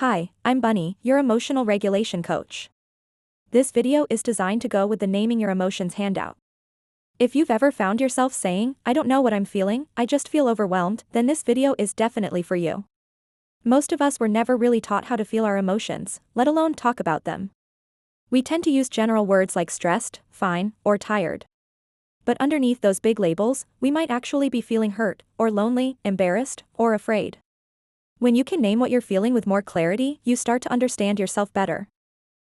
Hi, I'm Bunny, your emotional regulation coach. This video is designed to go with the Naming Your Emotions handout. If you've ever found yourself saying, "I don't know what I'm feeling, I just feel overwhelmed," then this video is definitely for you. Most of us were never really taught how to feel our emotions, let alone talk about them. We tend to use general words like stressed, fine, or tired. But underneath those big labels, we might actually be feeling hurt, or lonely, embarrassed, or afraid. When you can name what you're feeling with more clarity, you start to understand yourself better.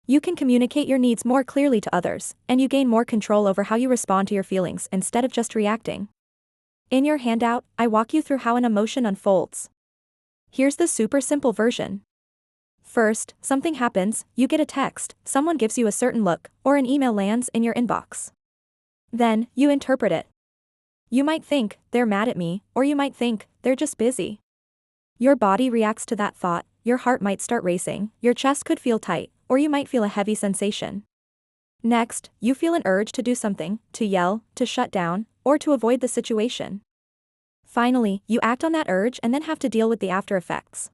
You can communicate your needs more clearly to others, and you gain more control over how you respond to your feelings instead of just reacting. In your handout, I walk you through how an emotion unfolds. Here's the super simple version. First, something happens, you get a text, someone gives you a certain look, or an email lands in your inbox. Then, you interpret it. You might think, "They're mad at me," or you might think, "They're just busy." Your body reacts to that thought, your heart might start racing, your chest could feel tight, or you might feel a heavy sensation. Next, you feel an urge to do something, to yell, to shut down, or to avoid the situation. Finally, you act on that urge and then have to deal with the after effects.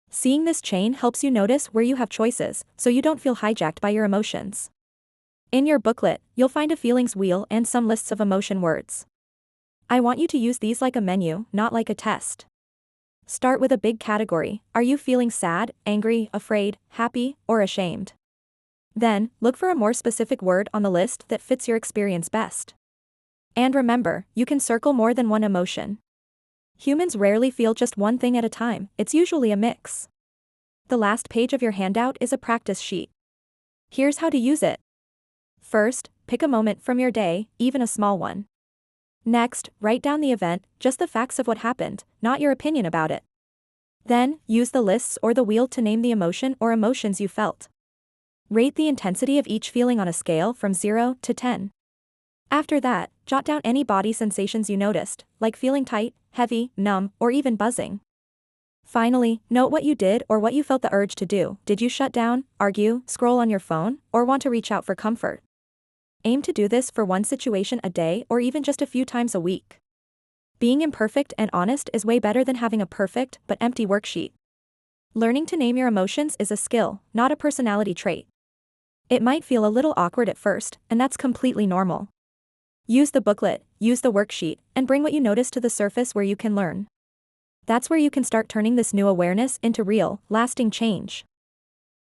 Seeing this chain helps you notice where you have choices, so you don't feel hijacked by your emotions. In your booklet, you'll find a feelings wheel and some lists of emotion words. I want you to use these like a menu, not like a test. Start with a big category. Are you feeling sad, angry, afraid, happy, or ashamed? Then, look for a more specific word on the list that fits your experience best. And remember, you can circle more than one emotion. Humans rarely feel just one thing at a time, it's usually a mix. The last page of your handout is a practice sheet. Here's how to use it. First, pick a moment from your day, even a small one. Next, write down the event, just the facts of what happened, not your opinion about it. Then, use the lists or the wheel to name the emotion or emotions you felt. Rate the intensity of each feeling on a scale from 0 to 10. After that, jot down any body sensations you noticed, like feeling tight, heavy, numb, or even buzzing. Finally, note what you did or what you felt the urge to do. Did you shut down, argue, scroll on your phone, or want to reach out for comfort? Aim to do this for one situation a day or even just a few times a week. Being imperfect and honest is way better than having a perfect but empty worksheet. Learning to name your emotions is a skill, not a personality trait. It might feel a little awkward at first, and that's completely normal. Use the booklet, use the worksheet, and bring what you notice to the surface where you can learn. That's where you can start turning this new awareness into real, lasting change.